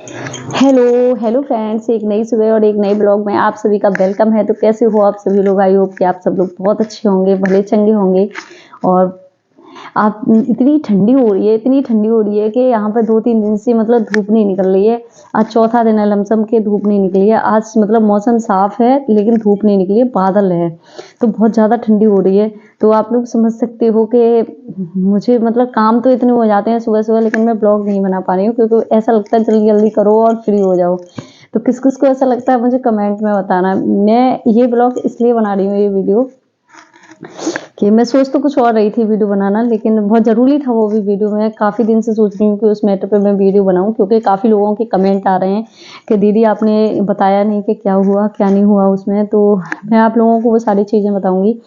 Hello hello friends, एक नई सुबह और एक नए ब्लॉग में आप सभी का वेलकम है। तो कैसे हो आप सभी लोग? आई होप कि आप सब लोग बहुत अच्छे होंगे, भले चंगे होंगे। और आप इतनी ठंडी हो रही है, इतनी ठंडी हो रही है कि यहाँ पे 2-3 दिन से मतलब धूप नहीं निकल रही है। आज चौथा दिन है लमसम के धूप नहीं निकली है। आज मतलब मौसम साफ है लेकिन धूप नहीं निकली है, बादल है। तो बहुत ज़्यादा ठंडी हो रही है। तो आप लोग समझ सकते हो कि मुझे मतलब काम तो इतने हो जाते हैं सुबह सुबह, लेकिन मैं ब्लॉग नहीं बना पा रही हूँ क्योंकि ऐसा लगता है जल्दी जल्दी करो और फ्री हो जाओ। तो किस किस को ऐसा लगता है मुझे कमेंट में बताना। मैं ये ब्लॉग इसलिए बना रही हूँ, ये वीडियो, कि मैं सोच तो कुछ और रही थी वीडियो बनाना, लेकिन बहुत ज़रूरी था वो भी वीडियो। मैं काफ़ी दिन से सोच रही हूँ कि उस मैटर पे मैं वीडियो बनाऊँ, क्योंकि काफ़ी लोगों के कमेंट आ रहे हैं कि दीदी आपने बताया नहीं कि क्या हुआ क्या नहीं हुआ उसमें। तो मैं आप लोगों को वो सारी चीज़ें बताऊँगी।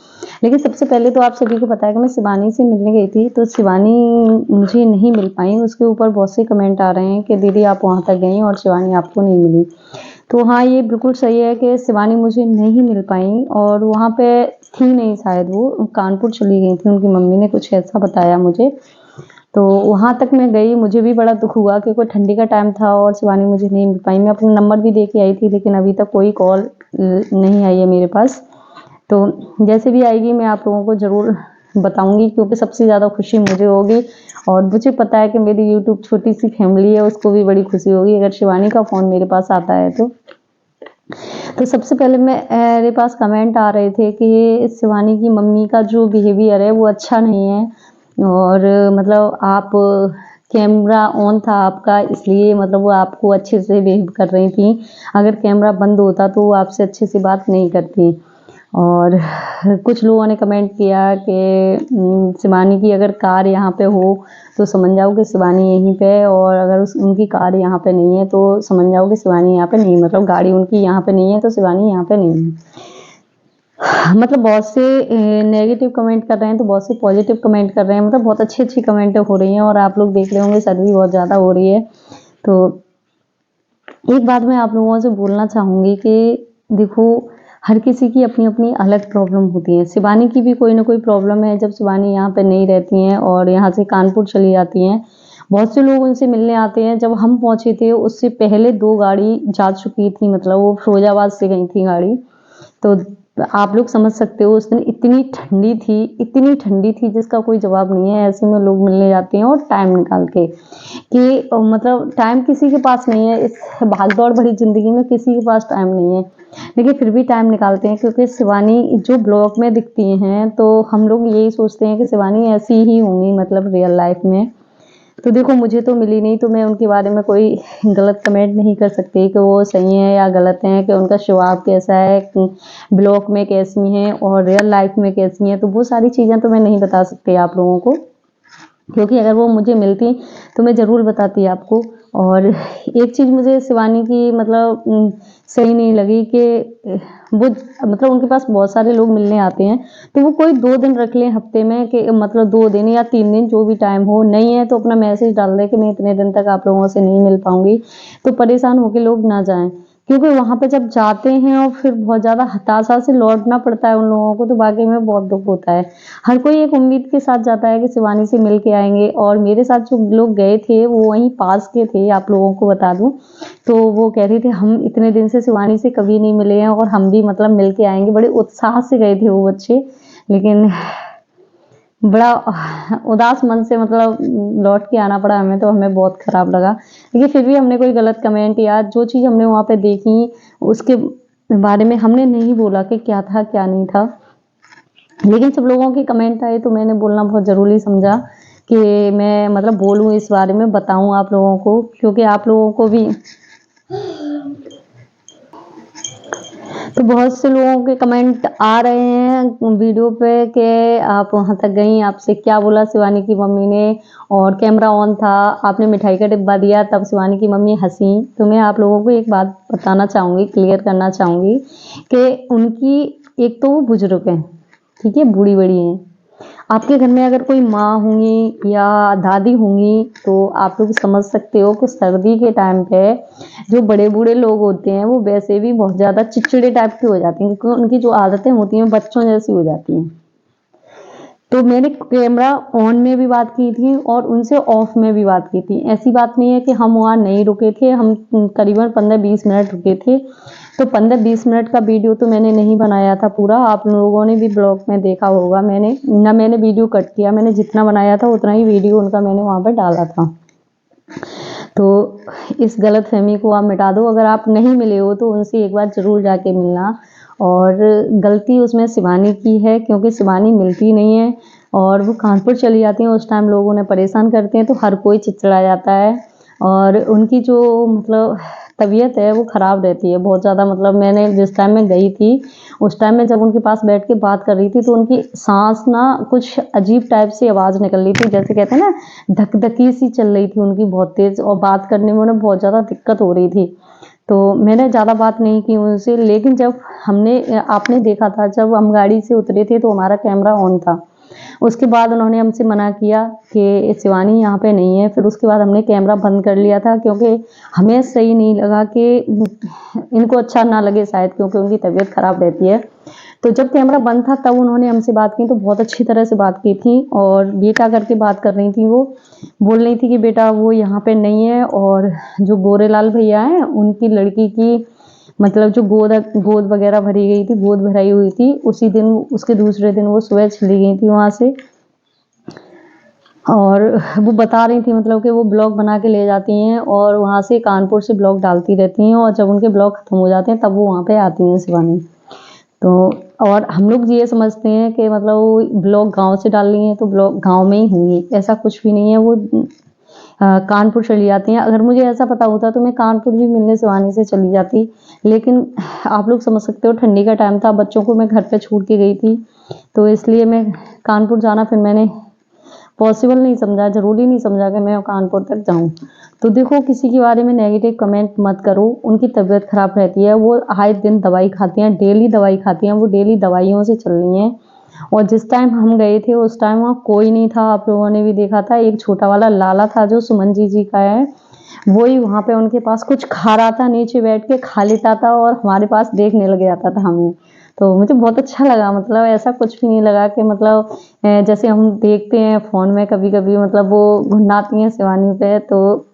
लेकिन सबसे पहले तो आप सभी को पता है कि मैं शिवानी से मिलने गई थी, तो शिवानी मुझे नहीं मिल पाई। उसके ऊपर बहुत से कमेंट आ रहे हैं कि दीदी आप वहाँ तक गई और शिवानी आपको नहीं मिली। तो हाँ, ये बिल्कुल सही है कि शिवानी मुझे नहीं मिल पाई और वहाँ पे थी नहीं, शायद वो कानपुर चली गई थी, उनकी मम्मी ने कुछ ऐसा बताया मुझे। तो वहाँ तक मैं गई, मुझे भी बड़ा दुख हुआ क्योंकि ठंडी का टाइम था और शिवानी मुझे नहीं मिल पाई। मैं अपना नंबर भी दे के आई थी, लेकिन अभी तक कोई कॉल नहीं आई है मेरे पास। तो जैसे भी आएगी मैं आप लोगों को ज़रूर बताऊंगी, क्योंकि सबसे ज़्यादा खुशी मुझे होगी। और मुझे पता है कि मेरी यूट्यूब छोटी सी फैमिली है, उसको भी बड़ी खुशी होगी अगर शिवानी का फ़ोन मेरे पास आता है तो सबसे पहले मेरे पास कमेंट आ रहे थे कि शिवानी की मम्मी का जो बिहेवियर है वो अच्छा नहीं है। और मतलब आप कैमरा ऑन था आपका, इसलिए मतलब वो आपको अच्छे से बिहेव कर रही थी। अगर कैमरा बंद होता तो वो आपसे अच्छे से बात नहीं करती। और कुछ लोगों ने कमेंट किया कि शिवानी की अगर कार यहाँ पे हो तो समझ जाओ कि शिवानी यहीं पे है, और अगर उनकी कार यहाँ पे नहीं है तो समझ जाओ कि शिवानी यहाँ पे नहीं है। मतलब गाड़ी उनकी यहाँ पे नहीं है तो शिवानी यहाँ पे नहीं है। मतलब बहुत से नेगेटिव कमेंट कर रहे हैं तो बहुत से पॉजिटिव कमेंट कर रहे हैं। मतलब बहुत अच्छी अच्छी कमेंट हो रही हैं और आप लोग देख रहे होंगे सर्दी बहुत ज़्यादा हो रही है। तो एक बात मैं आप लोगों से बोलना चाहूँगी कि देखो, हर किसी की अपनी अपनी अलग प्रॉब्लम होती है। शिवानी की भी कोई ना कोई प्रॉब्लम है जब शिवानी यहाँ पे नहीं रहती हैं और यहाँ से कानपुर चली जाती हैं। बहुत से लोग उनसे मिलने आते हैं। जब हम पहुँचे थे उससे पहले 2 गाड़ी जा चुकी थी, मतलब वो फिरोजाबाद से गई थी गाड़ी। तो आप लोग समझ सकते हो उस दिन इतनी ठंडी थी, इतनी ठंडी थी जिसका कोई जवाब नहीं है। ऐसे में लोग मिलने जाते हैं और टाइम निकाल के कि मतलब टाइम किसी के पास नहीं है। इस भाग-दौड़ भरी ज़िंदगी में किसी के पास टाइम नहीं है, लेकिन फिर भी टाइम निकालते हैं, क्योंकि शिवानी जो ब्लॉग में दिखती हैं तो हम लोग यही सोचते हैं कि शिवानी ऐसी ही होंगी मतलब रियल लाइफ में। तो देखो, मुझे तो मिली नहीं, तो मैं उनके बारे में कोई गलत कमेंट नहीं कर सकती कि वो सही है या गलत हैं, कि उनका स्वभाव कैसा है, ब्लॉग में कैसी हैं और रियल लाइफ में कैसी हैं। तो वो सारी चीज़ें तो मैं नहीं बता सकती आप लोगों को, क्योंकि अगर वो मुझे मिलती तो मैं ज़रूर बताती आपको। और एक चीज़ मुझे शिवानी की मतलब सही नहीं लगी कि वो मतलब उनके पास बहुत सारे लोग मिलने आते हैं, तो वो कोई 2 दिन रख लें हफ्ते में, कि मतलब 2 दिन या 3 दिन जो भी टाइम हो। नहीं है तो अपना मैसेज डाल दें कि मैं इतने दिन तक आप लोगों से नहीं मिल पाऊँगी, तो परेशान होकर लोग ना जाएँ। क्योंकि वहाँ पे जब जाते हैं और फिर बहुत ज़्यादा हताशा से लौटना पड़ता है उन लोगों को, तो वाक़ई में बहुत दुःख होता है। हर कोई एक उम्मीद के साथ जाता है कि शिवानी से मिल के आएँगे, और मेरे साथ जो लोग गए थे वो वहीं पास के थे, आप लोगों को बता दूँ। तो वो कह रहे थे हम इतने दिन से शिवानी से कभी नहीं मिले हैं और हम भी मतलब मिल के आएँगे। बड़े उत्साह से गए थे वो बच्चे, लेकिन बड़ा उदास मन से मतलब लौट के आना पड़ा हमें, तो हमें बहुत ख़राब लगा। लेकिन फिर भी हमने कोई गलत कमेंट या जो चीज़ हमने वहाँ पे देखी उसके बारे में हमने नहीं बोला कि क्या था क्या नहीं था। लेकिन सब लोगों के कमेंट आए तो मैंने बोलना बहुत ज़रूरी समझा कि मैं मतलब बोलूँ इस बारे में, बताऊँ आप लोगों को, क्योंकि आप लोगों को भी। तो बहुत से लोगों के कमेंट आ रहे हैं वीडियो पे कि आप वहाँ तक गई, आपसे क्या बोला शिवानी की मम्मी ने, और कैमरा ऑन था, आपने मिठाई का डिब्बा दिया तब शिवानी की मम्मी हंसी। तो मैं आप लोगों को एक बात बताना चाहूँगी, क्लियर करना चाहूँगी कि उनकी एक तो वो बुजुर्ग हैं, ठीक है, बूढ़ी बड़ी हैं। आपके घर में अगर कोई माँ होंगी या दादी होंगी तो आप लोग समझ सकते हो कि सर्दी के टाइम पे जो बड़े बूढ़े लोग होते हैं वो वैसे भी बहुत ज़्यादा चिड़चिड़े टाइप के हो जाते हैं, क्योंकि उनकी जो आदतें होती हैं बच्चों जैसी हो जाती हैं। तो मैंने कैमरा ऑन में भी बात की थी और उनसे ऑफ में भी बात की थी। ऐसी बात नहीं है कि हम वहाँ नहीं रुके थे, हम करीबन 15-20 मिनट रुके थे। तो 15-20 मिनट का वीडियो तो मैंने नहीं बनाया था पूरा, आप लोगों ने भी ब्लॉग में देखा होगा। मैंने वीडियो कट किया, मैंने जितना बनाया था उतना ही वीडियो उनका मैंने वहाँ पर डाला था। तो इस गलतफहमी को आप मिटा दो, अगर आप नहीं मिले हो तो उनसे एक बार ज़रूर जाके मिलना। और गलती उसमें शिवानी की है, क्योंकि शिवानी मिलती नहीं है और वो कानपुर चली जाती हैं, उस टाइम लोग उन्हें परेशान करते हैं तो हर कोई चिड़चिड़ा जाता है। और उनकी जो मतलब तबीयत है वो ख़राब रहती है बहुत ज़्यादा। मतलब मैंने जिस टाइम में गई थी उस टाइम में जब उनके पास बैठ के बात कर रही थी तो उनकी सांस ना कुछ अजीब टाइप से आवाज़ निकल रही थी, जैसे कहते हैं ना धक-धकी सी चल रही थी उनकी बहुत तेज़, और बात करने में उन्हें बहुत ज़्यादा दिक्कत हो रही थी। तो मैंने ज़्यादा बात नहीं की उनसे, लेकिन जब आपने देखा था जब हम गाड़ी से उतरे थे तो हमारा कैमरा ऑन था। उसके बाद उन्होंने हमसे मना किया कि शिवानी यहाँ पे नहीं है, फिर उसके बाद हमने कैमरा बंद कर लिया था, क्योंकि हमें सही नहीं लगा कि इनको अच्छा ना लगे शायद, क्योंकि उनकी तबीयत ख़राब रहती है। तो जब कैमरा बंद था तब उन्होंने हमसे बात की, तो बहुत अच्छी तरह से बात की थी और बेटा करके बात कर रही थी। वो बोल रही थी कि बेटा वो यहाँ पे नहीं है, और जो गोरेलाल भैया हैं उनकी लड़की की मतलब जो गोद वगैरह भरी गई थी, गोद भराई हुई थी, उसी दिन उसके दूसरे दिन वो सुबह चली गई थी वहाँ से। और वो बता रही थी मतलब कि वो ब्लॉग बना के ले जाती हैं और वहाँ से कानपुर से ब्लॉग डालती रहती हैं, और जब उनके ब्लॉग ख़त्म हो जाते हैं तब वो वहाँ पे आती हैं शिवानी। तो और हम लोग ये समझते हैं कि मतलब वो ब्लॉग गांव से डाल रही हैं तो ब्लॉग गांव में ही होंगी, ऐसा कुछ भी नहीं है। वो कानपुर चली जाती हैं। अगर मुझे ऐसा पता होता तो मैं कानपुर भी मिलने शिवानी से चली जाती, लेकिन आप लोग समझ सकते हो ठंडी का टाइम था, बच्चों को मैं घर पे छोड़ के गई थी, तो इसलिए मैं कानपुर जाना फिर मैंने पॉसिबल नहीं समझा, ज़रूरी नहीं समझा कि मैं कानपुर तक जाऊँ। तो देखो किसी के बारे में नेगेटिव कमेंट मत करो, उनकी तबीयत ख़राब रहती है, वो आए दिन दवाई खाती हैं, डेली दवाई खाती हैं, वो डेली दवाइयों से चल रही हैं। और जिस टाइम हम गए थे उस टाइम वहाँ कोई नहीं था, आप लोगों ने भी देखा था, एक छोटा वाला लाला था जो सुमन जी का है, वही वहाँ पे उनके पास कुछ खा रहा था, नीचे बैठ के खा लेता था और हमारे पास देखने लग जाता था हमें। तो मुझे बहुत अच्छा लगा, मतलब ऐसा कुछ भी नहीं लगा कि मतलब जैसे हम देखते हैं फ़ोन में कभी कभी मतलब वो गुन्नाती हैं शिवानी पे, तो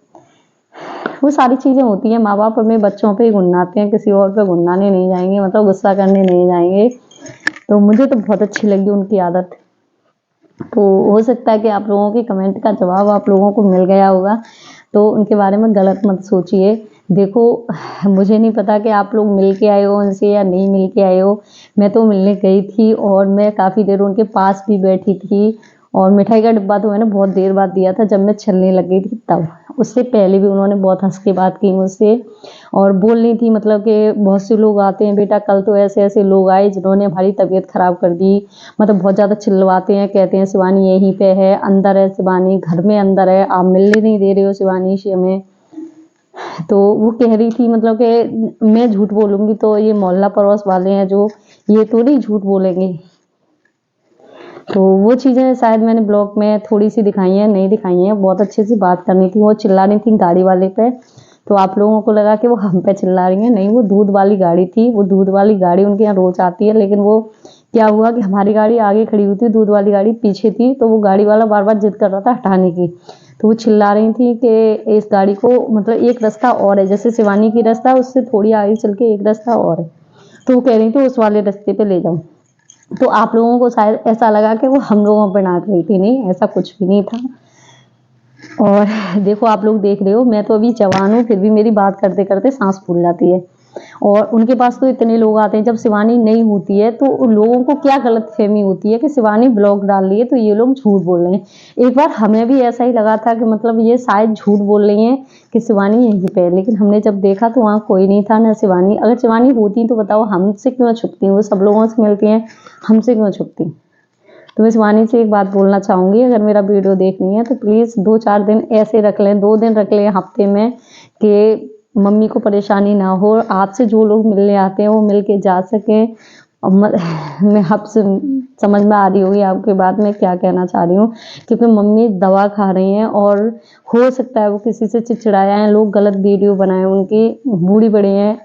वो सारी चीज़ें होती हैं, माँ बाप अपने बच्चों पे ही गुन्नाते हैं, किसी और पे गुन्नाने नहीं जाएंगे, मतलब गुस्सा करने नहीं जाएंगे। तो मुझे तो बहुत अच्छी लगी उनकी आदत। तो हो सकता है कि आप लोगों के कमेंट का जवाब आप लोगों को मिल गया होगा, तो उनके बारे में गलत मत सोचिए। देखो मुझे नहीं पता कि आप लोग मिल के आए हो उनसे या नहीं मिल के आए हो, मैं तो मिलने गई थी और मैं काफ़ी देर उनके पास भी बैठी थी, और मिठाई का डिब्बा तो मैंने बहुत देर बाद दिया था जब मैं चलने लग गई थी तब। उससे पहले भी उन्होंने बहुत हंस के बात की मुझसे और बोल रही थी मतलब कि बहुत से लोग आते हैं बेटा, कल तो ऐसे ऐसे लोग आए जिन्होंने हमारी तबीयत ख़राब कर दी, मतलब बहुत ज़्यादा चिल्लवाते हैं, कहते हैं शिवानी यहीं पे है, अंदर है शिवानी, घर में अंदर है, आप मिलने नहीं दे रहे हो शिवानी से हमें। तो वो कह रही थी मतलब कि मैं झूठ बोलूँगी तो ये मोहल्ला पड़ोस वाले हैं जो, ये तो नहीं झूठ बोलेंगे। तो वो चीज़ें शायद मैंने ब्लॉग में थोड़ी सी दिखाई हैं, नहीं दिखाई हैं, बहुत अच्छे से बात करनी थी, वो चिल्ला रही थी गाड़ी वाले पे, तो आप लोगों को लगा कि वो हम पे चिल्ला रही हैं, नहीं वो दूध वाली गाड़ी थी, वो दूध वाली गाड़ी उनके यहाँ रोज आती है, लेकिन वो क्या हुआ कि हमारी गाड़ी आगे खड़ी हुई थी, दूध वाली गाड़ी पीछे थी, तो वो गाड़ी वाला बार बार जिद कर रहा था हटाने की, तो वो चिल्ला रही थी कि इस गाड़ी को मतलब एक रास्ता और है, जैसे शिवानी की रास्ता उससे थोड़ी आगे चल के एक रास्ता और है, तो वो कह रही थी उस वाले रास्ते पे ले जाओ। तो आप लोगों को शायद ऐसा लगा कि वो हम लोगों पे डांट रही थी, नहीं ऐसा कुछ भी नहीं था। और देखो आप लोग देख रहे हो मैं तो अभी जवान हूँ, फिर भी मेरी बात करते करते सांस फूल जाती है, और उनके पास तो इतने लोग आते हैं, जब शिवानी नहीं होती है तो उन लोगों को क्या गलतफहमी होती है कि शिवानी ब्लॉग डाल रही है तो ये लोग झूठ बोल रहे हैं। एक बार हमें भी ऐसा ही लगा था कि मतलब ये शायद झूठ बोल रही हैं कि शिवानी यहीं पे है, लेकिन हमने जब देखा तो वहाँ कोई नहीं था ना शिवानी। अगर शिवानी होती तो बताओ हमसे क्यों छुपती, वो सब लोगों से मिलती हैं, हमसे क्यों छुपती। तो मैं शिवानी से एक बात बोलना चाहूँगी, अगर मेरा वीडियो देखनी है तो प्लीज़ 2-4 दिन ऐसे रख लें, 2 दिन रख लें हफ्ते में, कि मम्मी को परेशानी ना हो, आपसे जो लोग मिलने आते हैं वो मिल के जा सकें। और मैं आपसे समझ में आ रही होगी आपकी बात मैं क्या कहना चाह रही हूँ, क्योंकि मम्मी दवा खा रही हैं और हो सकता है वो किसी से चिड़चिड़ाया है, लोग गलत वीडियो बनाए, उनकी बूढ़ी बड़ी हैं,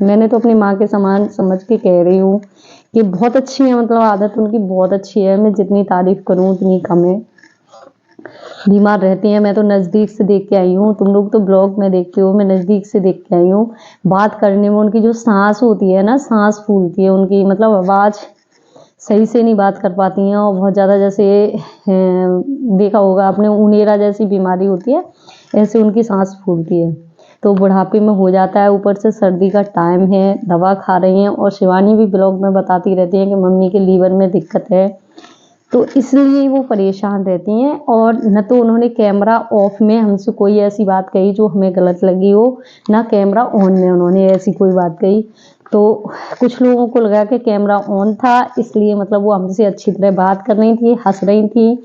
मैंने तो अपनी माँ के समान समझ के कह रही हूँ कि बहुत अच्छी है, मतलब आदत उनकी बहुत अच्छी है, मैं जितनी तारीफ करूँ उतनी कम है। बीमार रहती हैं, मैं तो नज़दीक से देख के आई हूँ, तुम लोग तो ब्लॉग में देखते हो, मैं नज़दीक से देख के आई हूँ। बात करने में उनकी जो सांस होती है ना, सांस फूलती है उनकी, मतलब आवाज़ सही से नहीं बात कर पाती हैं, और बहुत ज़्यादा जैसे देखा होगा आपने उनेरा जैसी बीमारी होती है, ऐसे उनकी सांस फूलती है। तो बुढ़ापे में हो जाता है, ऊपर से सर्दी का टाइम है, दवा खा रही हैं, और शिवानी भी ब्लॉग में बताती रहती हैं कि मम्मी के लीवर में दिक्कत है, तो इसलिए वो परेशान रहती हैं। और न तो उन्होंने कैमरा ऑफ में हमसे कोई ऐसी बात कही जो हमें गलत लगी हो, ना कैमरा ऑन में उन्होंने ऐसी कोई बात कही। तो कुछ लोगों को लगा कि कैमरा ऑन था, इसलिए मतलब वो हमसे अच्छी तरह बात कर रही थी, हंस रही थी,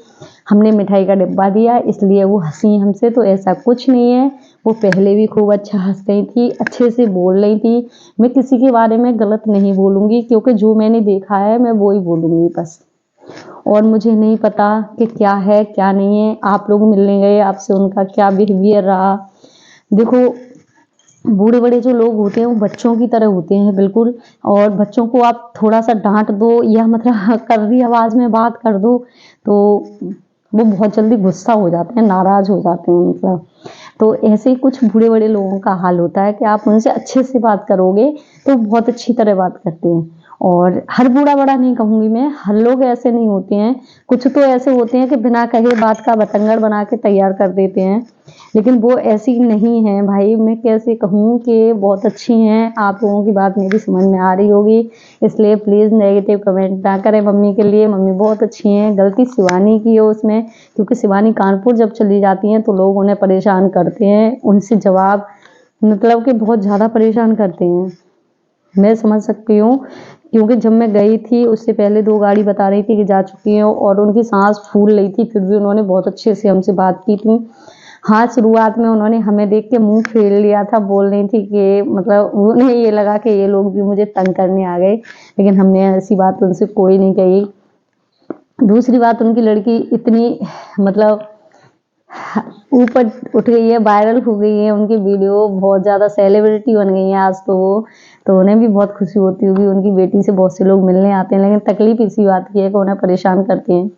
हमने मिठाई का डिब्बा दिया इसलिए वो हंसी हमसे, तो ऐसा कुछ नहीं है। वो पहले भी खूब अच्छा हंस रही थी, अच्छे से बोल रही थी। मैं किसी के बारे में गलत नहीं बोलूँगी, क्योंकि जो मैंने देखा है मैं वो ही बोलूँगी बस, और मुझे नहीं पता कि क्या है क्या नहीं है। आप लोग मिलने गए, आपसे उनका क्या बिहेवियर रहा। देखो, बूढ़े बड़े जो लोग होते हैं वो बच्चों की तरह होते हैं बिल्कुल, और बच्चों को आप थोड़ा सा डांट दो या मतलब कड़वी आवाज़ में बात कर दो तो वो बहुत जल्दी गुस्सा हो जाते हैं, नाराज़ हो जाते हैं मतलब। तो ऐसे ही कुछ बूढ़े बड़े लोगों का हाल होता है कि आप उनसे अच्छे से बात करोगे तो बहुत अच्छी तरह बात करते हैं। और हर बूढ़ा बड़ा नहीं कहूँगी मैं, हर लोग ऐसे नहीं होते हैं, कुछ तो ऐसे होते हैं कि बिना कहे बात का बतंगड़ बना के तैयार कर देते हैं, लेकिन वो ऐसी नहीं है भाई। मैं कैसे कहूँ कि बहुत अच्छी हैं, आप लोगों की बात मेरी समझ में आ रही होगी, इसलिए प्लीज़ नेगेटिव कमेंट ना करें मम्मी के लिए। मम्मी बहुत अच्छी हैं, गलती शिवानी की है उसमें, क्योंकि शिवानी कानपुर जब चली जाती हैं तो लोग उन्हें परेशान करते हैं, उनसे जवाब मतलब कि बहुत ज़्यादा परेशान करते हैं। मैं समझ सकती हूँ, क्योंकि जब मैं गई थी उससे पहले 2 गाड़ी बता रही थी कि जा चुकी हैं, और उनकी सांस फूल रही थी, फिर भी उन्होंने बहुत अच्छे से हमसे बात की थी। हाँ, शुरुआत में उन्होंने हमें देख के मुंह फेर लिया था, बोल रही थी कि मतलब उन्हें ये लगा कि ये लोग भी मुझे तंग करने आ गए, लेकिन हमने ऐसी बात उनसे कोई नहीं कही। दूसरी बात, उनकी लड़की इतनी मतलब ऊपर उठ गई है, वायरल हो गई है, उनकी वीडियो बहुत ज़्यादा सेलिब्रिटी बन गई है आज तो वो, तो उन्हें भी बहुत खुशी होती होगी, उनकी बेटी से बहुत से लोग मिलने आते हैं, लेकिन तकलीफ इसी बात की है कि उन्हें परेशान करते हैं।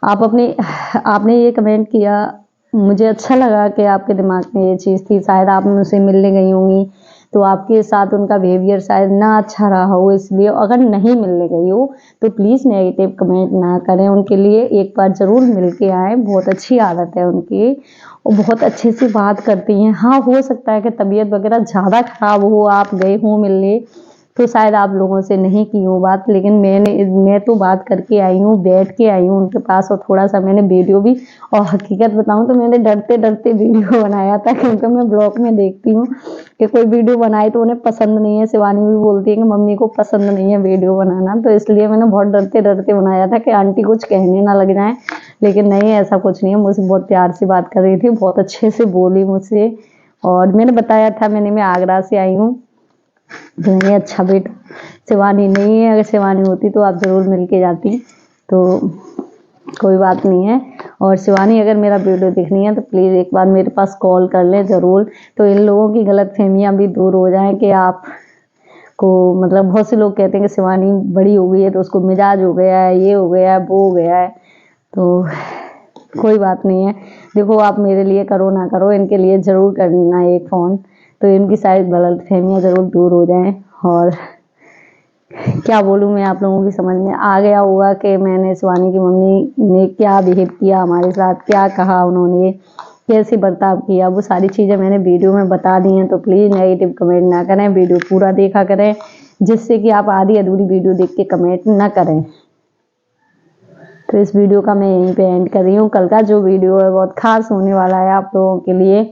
आपने ये कमेंट किया, मुझे अच्छा लगा कि आपके दिमाग में ये चीज़ थी, शायद आप मुझसे मिलने गई होंगी तो आपके साथ उनका बिहेवियर शायद ना अच्छा रहा हो, इसलिए अगर नहीं मिलने गई हो तो प्लीज़ नेगेटिव कमेंट ना करें। उनके लिए एक बार ज़रूर मिल के आएँ, बहुत अच्छी आदत है उनकी और बहुत अच्छे से बात करती हैं। हाँ, हो सकता है कि तबीयत वगैरह ज़्यादा ख़राब हो, आप गए हों मिलने तो शायद आप लोगों से नहीं की हो बात, लेकिन मैं तो बात करके आई हूँ, बैठ के आई हूँ उनके पास, और थोड़ा सा मैंने वीडियो भी, और हकीकत बताऊँ तो मैंने डरते डरते वीडियो बनाया था, क्योंकि मैं ब्लॉग में देखती हूँ कि कोई वीडियो बनाए तो उन्हें पसंद नहीं है। शिवानी भी बोलती है कि मम्मी को पसंद नहीं है वीडियो बनाना, तो इसलिए मैंने बहुत डरते डरते बनाया था कि आंटी कुछ कहने ना लग जाए, लेकिन नहीं, ऐसा कुछ नहीं है। मुझसे बहुत प्यार से बात कर रही थी, बहुत अच्छे से बोली मुझसे, और मैंने बताया था मैं आगरा से आई हूँ, तो नहीं अच्छा बेटा शिवानी नहीं है, अगर शिवानी होती तो आप ज़रूर मिल के जाती, तो कोई बात नहीं है। और शिवानी, अगर मेरा वीडियो देखनी है तो प्लीज़ एक बार मेरे पास कॉल कर लें ज़रूर, तो इन लोगों की गलतफहमियां भी दूर हो जाएं कि आप को मतलब बहुत से लोग कहते हैं कि शिवानी बड़ी हो गई है तो उसको मिजाज हो गया है, ये हो गया है, वो हो गया है, तो कोई बात नहीं है। देखो, आप मेरे लिए करो ना करो, इनके लिए ज़रूर करना एक फ़ोन, तो इनकी सारी गलतफहमियां ज़रूर दूर हो जाएं। और क्या बोलूँ मैं, आप लोगों की समझ में आ गया होगा कि मैंने शिवानी की मम्मी ने क्या बिहेव किया हमारे साथ, क्या कहा उन्होंने, कैसे बर्ताव किया, वो सारी चीज़ें मैंने वीडियो में बता दी हैं। तो प्लीज़ नेगेटिव कमेंट ना करें, वीडियो पूरा देखा करें, जिससे कि आप आधी अधूरी वीडियो देख के कमेंट ना करें। तो इस वीडियो का मैं यहीं पे एंड कर रही हूँ। कल का जो वीडियो है बहुत खास होने वाला है आप लोगों के लिए,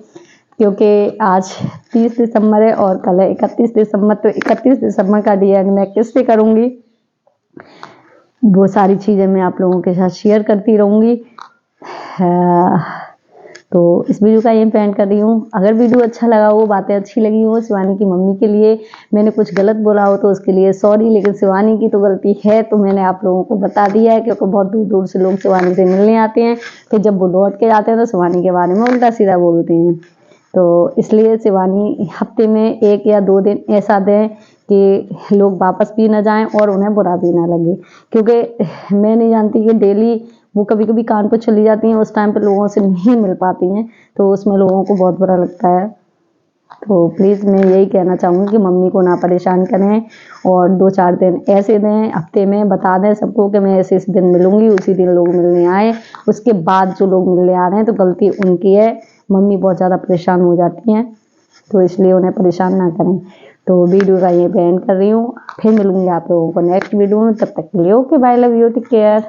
क्योंकि आज 30 दिसंबर है और कल है 31 दिसंबर, तो 31 दिसंबर का डीएनए मैं किससे करूँगी, वो सारी चीज़ें मैं आप लोगों के साथ शेयर करती रहूँगी। तो इस वीडियो का यहीं पे एंड कर रही हूँ। अगर वीडियो अच्छा लगा हो, बातें अच्छी लगी हो, शिवानी की मम्मी के लिए मैंने कुछ गलत बोला हो तो उसके लिए सॉरी, लेकिन शिवानी की तो गलती है, तो मैंने आप लोगों को बता दिया है, क्योंकि बहुत दूर दूर से लोग शिवानी से मिलने आते हैं, तो जब वो लौट के जाते हैं तो शिवानी के बारे में उल्टा सीधा बोलते हैं। तो इसलिए शिवानी हफ्ते में 1 या 2 दिन ऐसा दें कि लोग वापस भी ना जाएं और उन्हें बुरा भी ना लगे, क्योंकि मैं नहीं जानती कि डेली वो कभी कभी कानपुर चली जाती हैं, उस टाइम पे लोगों से नहीं मिल पाती हैं, तो उसमें लोगों को बहुत बुरा लगता है। तो प्लीज़ मैं यही कहना चाहूँगी कि मम्मी को ना परेशान करें और 2-4 दिन ऐसे दें, हफ्ते में बता दें सबको कि मैं ऐसे इस दिन मिलूंगी, उसी दिन लोग मिलने आए। उसके बाद जो लोग मिलने आ रहे हैं तो गलती उनकी है, मम्मी बहुत ज़्यादा परेशान हो जाती हैं, तो इसलिए उन्हें परेशान ना करें। तो वीडियो का ये एंड कर रही हूँ, फिर मिलूंगी आप लोगों को नेक्स्ट वीडियो में, तब तक के लिए okay bye, love you, take care.